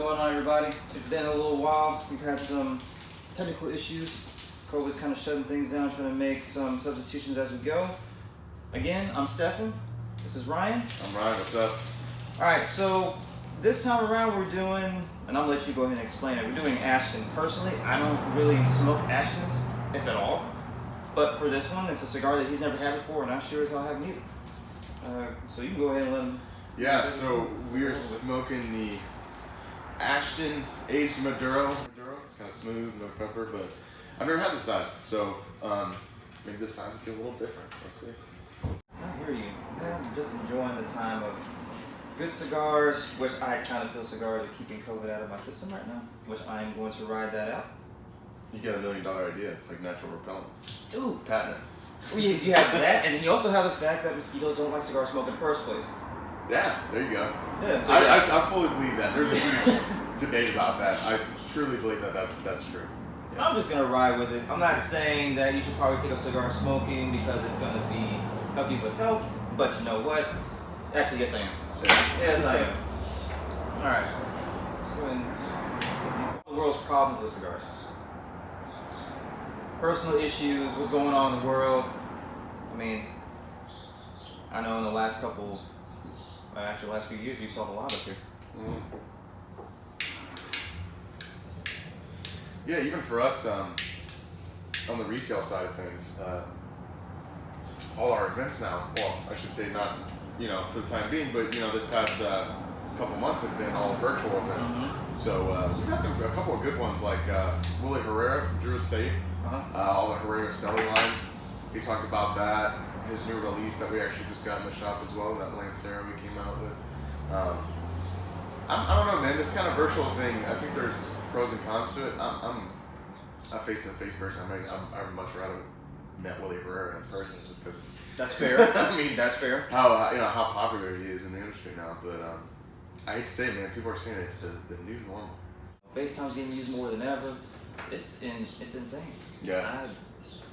going on, everybody? It's been a little while. We've had some technical issues. COVID's kind of shutting things down, trying to make some substitutions as we go. Again, I'm Stefan. This is Ryan. I'm Ryan. What's up? All right, so this time around we're doing, and I'll let you go ahead and explain it. We're doing Ashton. Personally, I don't really smoke Ashtons, if at all. But for this one, it's a cigar that he's never had before, and I sure as hell haven't either. So you can go ahead and let him. Yeah, so we're smoking the Ashton aged Maduro. It's kind of smooth, no pepper, but I've never had this size, so maybe this size would be a little different. Let's see. I hear you. I'm just enjoying the time of good cigars, which I kind of feel cigars are keeping COVID out of my system right now, which I am going to ride that out. You get $1 million idea. It's like natural repellent. Dude. Patent it. Well, you have that, and then you also have the fact that mosquitoes don't like cigar smoke in the first place. Yeah, there you go. Yeah, so I fully believe that. There's a huge debate about that. I truly believe that that's true. Yeah. I'm just gonna ride with it. I'm not saying that you should probably take up cigar smoking because it's gonna help you with health, but you know what? Actually, yes I am. Yeah. Yes I am. All right. Let's go ahead and get the world's problems with cigars. Personal issues, what's going on in the world. I mean, I know in the last last few years, we've solved a lot up here. Yeah, even for us, on the retail side of things, all our events now, well, I should say not, for the time being, but, this past couple months have been all virtual events. Mm-hmm. So we've had a couple of good ones, like Willie Herrera from Drew Estate, all the Herrera Stelly line. He talked about that, his new release that we actually just got in the shop as well, that Lancero we came out with. I don't know, man, this kind of virtual thing, I think there's pros and cons to it. I'm a face-to-face person. I'd much rather met Willie Herrera in person just because. That's fair. I mean, that's fair. How popular he is in the industry now, but I hate to say it, man, people are saying it's the new normal. FaceTime's getting used more than ever. It's insane. Yeah. I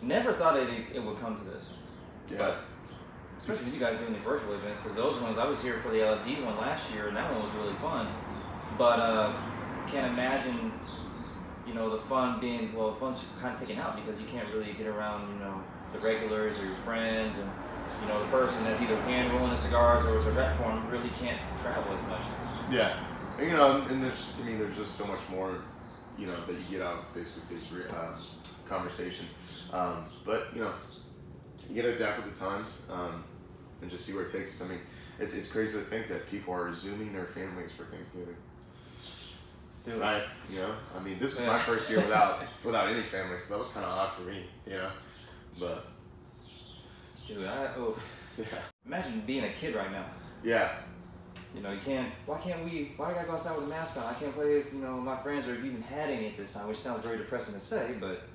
never thought it would come to this. Yeah. But especially with you guys doing the virtual events, because those ones, I was here for the LFD one last year, and that one was really fun. But can't imagine, the fun being, the fun's kind of taken out because you can't really get around, the regulars or your friends, and the person that's either hand rolling the cigars or is a rep for them really can't travel as much. Yeah, and there's just so much more, that you get out of face-to-face conversation. But you gotta adapt with the times, and just see where it takes us. I mean, it's crazy to think that people are Zooming their families for Thanksgiving. Dude. Right? This was my first year without any family, so that was kind of odd for me, But dude, yeah. Imagine being a kid right now. Yeah. You can't. Why do I gotta go outside with a mask on? I can't play with my friends or have even had any at this time, which sounds very depressing to say, but.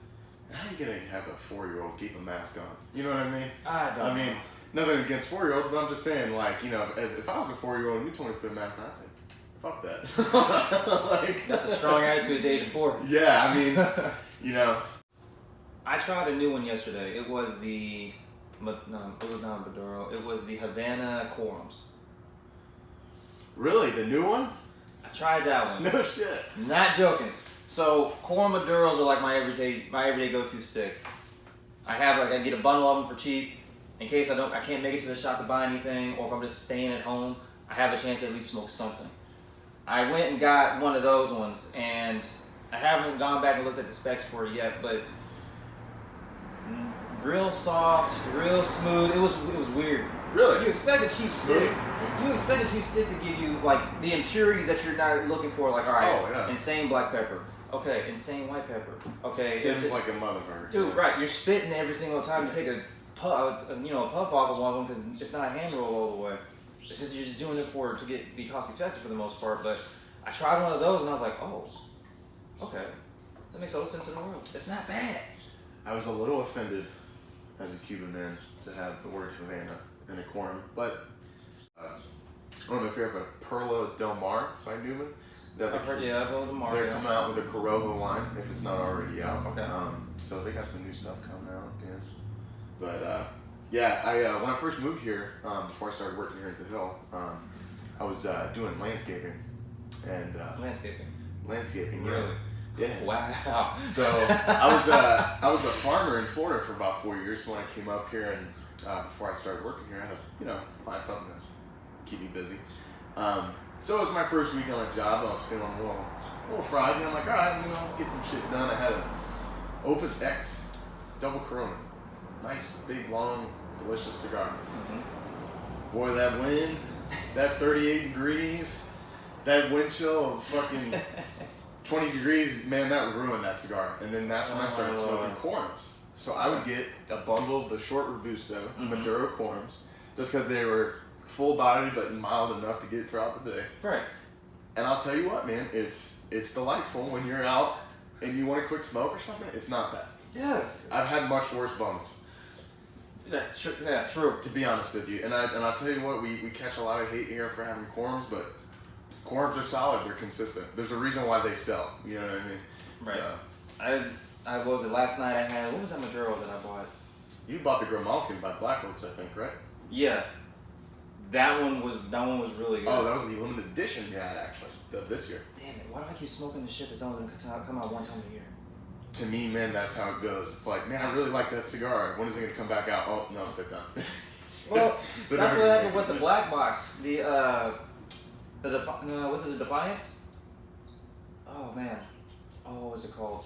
How are you gonna have a 4-year-old keep a mask on? You know what I mean? I mean, nothing against 4-year-olds, but I'm just saying, if I was a 4-year-old and you told me to put a mask on, I'd say, fuck that. That's a strong attitude a day before. Yeah, I tried a new one yesterday. It was it was not Maduro. It was the Havana Quorums. Really? The new one? I tried that one. No shit. Not joking. So Quorum Maduros are like my everyday go-to stick. I get a bundle of them for cheap in case I can't make it to the shop to buy anything, or if I'm just staying at home, I have a chance to at least smoke something. I went and got one of those ones, and I haven't gone back and looked at the specs for it yet, but real soft, real smooth. It was weird. Really? You expect a cheap stick. You expect a cheap stick to give you the impurities that you're not looking for. Like, all right, insane black pepper. Okay, insane white pepper. Okay, stems like a motherfucker. Dude, right? You're spitting every single time you take a puff off of one of them because it's not a hand roll all the way. It's because you're just doing it to be cost effective for the most part. But I tried one of those and I was like, oh, okay, that makes all the sense in the world. It's not bad. I was a little offended as a Cuban man to have the word Havana in a quorum, but I don't know if you ever but Perla Del Mar by Newman. I've heard, Del Mar. They're coming out with a Corojo line if it's not already out. Okay. So they got some new stuff coming out, yeah. But I when I first moved here, before I started working here at the Hill, I was doing landscaping and landscaping. Really? Yeah. Wow. So I was a farmer in Florida for about 4 years. So when I came up here and before I started working here, I had to find something to keep me busy. So it was my first week on the job. I was feeling a little fried, and I'm like, all right, let's get some shit done. I had a Opus X double Corona, nice big long delicious cigar. Mm-hmm. Boy, that wind, that 38 degrees, that wind chill of fucking 20 degrees, man, that ruined that cigar. And then that's when I started smoking corms. So I would get a bundle of the short Robusto, Maduro corms, just because they were full bodied but mild enough to get throughout the day. Right. And I'll tell you what, man, it's delightful when you're out and you want a quick smoke or something. It's not bad. Yeah. I've had much worse bundles. Yeah, true. To be honest with you, and I'll tell you what, we catch a lot of hate here for having corms, but corms are solid. They're consistent. There's a reason why they sell. You know what I mean? Right. So, I was it last night. I had, what was that Maduro that I bought? you bought the Grimalkin by Blackworks, I think, right? Yeah. That one was really good. Oh, that was the limited edition you had actually this year. Damn it! Why do I keep smoking this shit that's only gonna come out one time a year? To me, man, that's how it goes. It's like, man, I really like that cigar. When is it gonna come back out? Oh no, they're done. Well, that's what happened with the black box. What's it, the Defiance? Oh man, what was it called?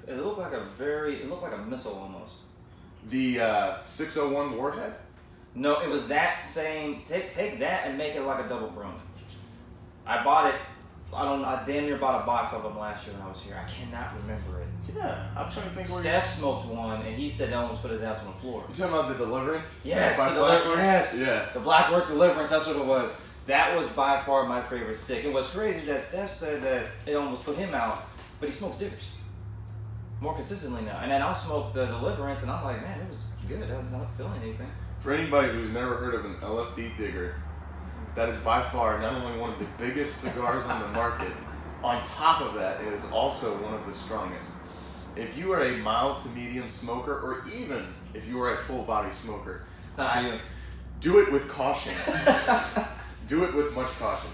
It looked like a missile almost. The 601 Warhead? No, it was that same. Take that and make it like a double Corona. I bought it. I damn near bought a box of them last year when I was here. I cannot remember it. Yeah, I'm trying to think. Steph smoked one, and he said they almost put his ass on the floor. You talking about the Deliverance? Yes, by Blackworks? yes. Yeah. The Blackworks Deliverance. That's what it was. That was by far my favorite stick. It was crazy that Steph said that it almost put him out, but he smokes diggers more consistently now. And then I'll smoke the Deliverance, and I'm like, man, it was good. I'm not feeling anything. For anybody who's never heard of an LFD digger, that is by far not only one of the biggest cigars on the market, on top of that, it is also one of the strongest. If you are a mild to medium smoker, or even if you are a full body smoker, It's not for you. do it with caution. Do it with much caution.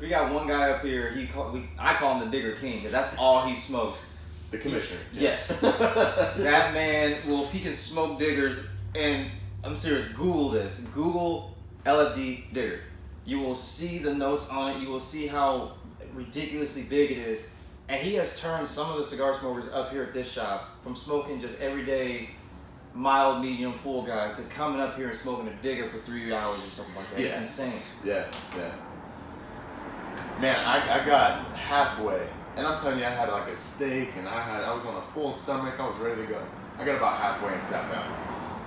We got one guy up here. I call him the Digger King because that's all he smokes. The commissioner. Yes. That man, he can smoke diggers, and I'm serious. Google this. Google LFD digger. You will see the notes on it. You will see how ridiculously big it is. And he has turned some of the cigar smokers up here at this shop from smoking just everyday mild, medium, full guy to coming up here and smoking a digger for 3 hours or something like that. Yeah. It's insane. Yeah. Man, I got halfway, and I'm telling you, I had like a steak, and I was on a full stomach. I was ready to go. I got about halfway and tapped out.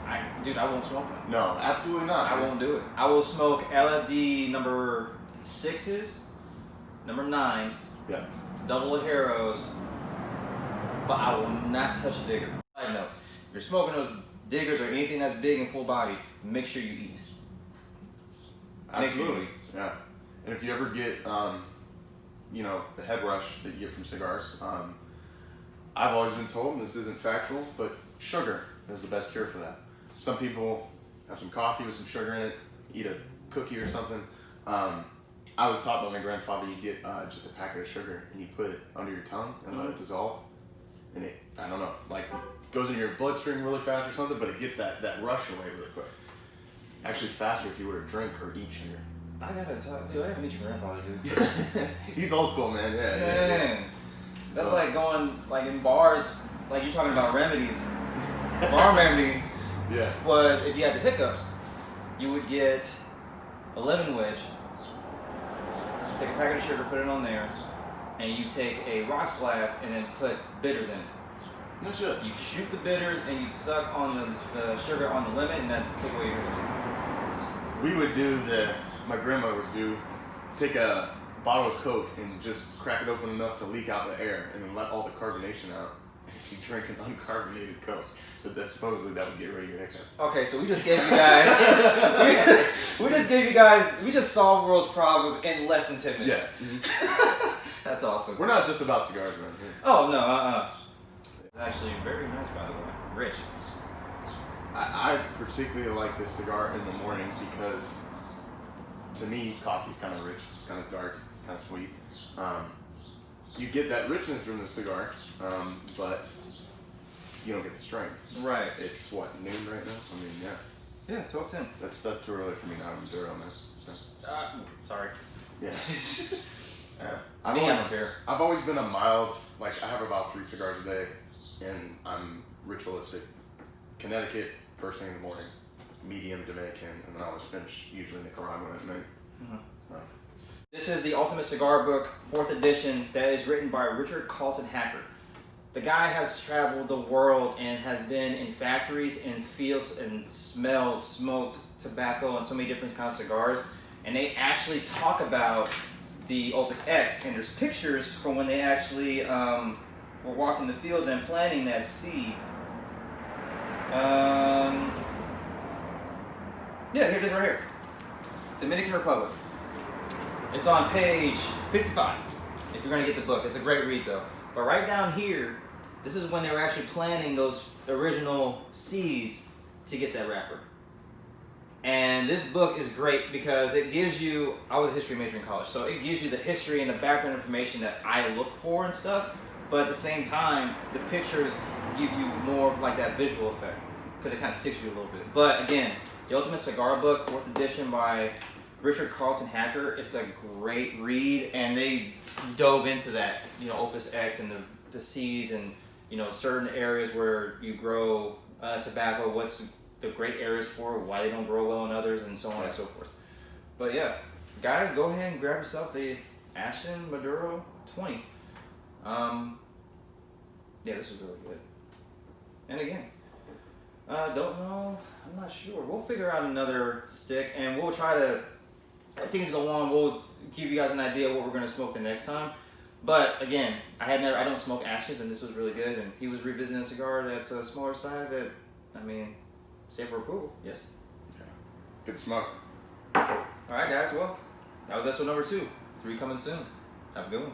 I won't smoke it. No, absolutely not. I won't do it. I will smoke LFD number 6s, number 9s, Yeah. double Ajeros, but I will not touch a digger. I know. If you're smoking those diggers or anything that's big and full body, make sure you eat. Absolutely. Yeah. And if you ever get, the head rush that you get from cigars, I've always been told, and this isn't factual, but sugar is the best cure for that. Some people have some coffee with some sugar in it, eat a cookie or something. I was taught by my grandfather, you get just a packet of sugar and you put it under your tongue and let it dissolve. And it, I don't know, like goes in your bloodstream really fast or something, but it gets that rush away really quick. Actually faster if you were to drink or eat sugar. I gotta talk, dude. I haven't met your grandfather, dude. He's old school, man. Yeah. Man, that's like going like in bars, like you're talking about remedies. Bar remedy was if you had the hiccups, you would get a lemon wedge, take a packet of sugar, put it on there, and you take a rocks glass and then put bitters in it. No shit. You shoot the bitters and you suck on the sugar on the lemon and then take away your hiccups. We would do my grandma would take a bottle of Coke and just crack it open enough to leak out the air and then let all the carbonation out. And if you drink an uncarbonated Coke, that supposedly that would get rid of your hiccup. Okay, so we just gave you guys, we just solved world's problems in less than 10 minutes. Yeah. Mm-hmm. That's awesome. We're not just about cigars, man. Oh, no, It's actually very nice, by the way. Rich. I particularly like this cigar in the morning because, to me, coffee's kind of rich. It's kind of dark. It's kind of sweet. You get that richness from the cigar, but you don't get the strength. Right. It's what, noon right now? I mean, yeah. Yeah, 12:10. That's too early for me now. I'm Maduro, man. So, Sorry. yeah. Yeah. I don't care. I've always been a mild, like I have about 3 cigars a day, and I'm ritualistic. Connecticut, first thing in the morning, medium Dominican, and then I always finish usually Nicaraguan at night. Mm-hmm. So. This is the Ultimate Cigar Book, 4th edition, that is written by Richard Carlton Hacker. The guy has traveled the world and has been in factories and fields and smelled, smoked tobacco and so many different kinds of cigars. And they actually talk about the Opus X, and there's pictures from when they actually were walking the fields and planting that seed. Yeah, here it is right here. Dominican Republic. It's on page 55, if you're going to get the book. It's a great read, though. But right down here, this is when they were actually planting those original seeds to get that wrapper. And this book is great because it gives you, I was a history major in college, so it gives you the history and the background information that I look for and stuff, but at the same time, the pictures give you more of like that visual effect because it kind of sticks with you a little bit. But again, the Ultimate Cigar Book, 4th edition by Richard Carlton Hacker, it's a great read, and they dove into that, Opus X and the seeds and, certain areas where you grow tobacco, what's the great areas for, why they don't grow well in others, and so on and so forth. But yeah, guys, go ahead and grab yourself the Ashton Maduro 20. Yeah, this is really good. And again, don't know, I'm not sure. We'll figure out another stick, and we'll try to, as things go on, we'll give you guys an idea of what we're going to smoke the next time. But again, I don't smoke Ashtons, and this was really good. And he was revisiting a cigar that's a smaller size that, save for approval. Yes. Okay. Good smoke. All right, guys. Well, that was episode number 2. 3 coming soon. Have a good one.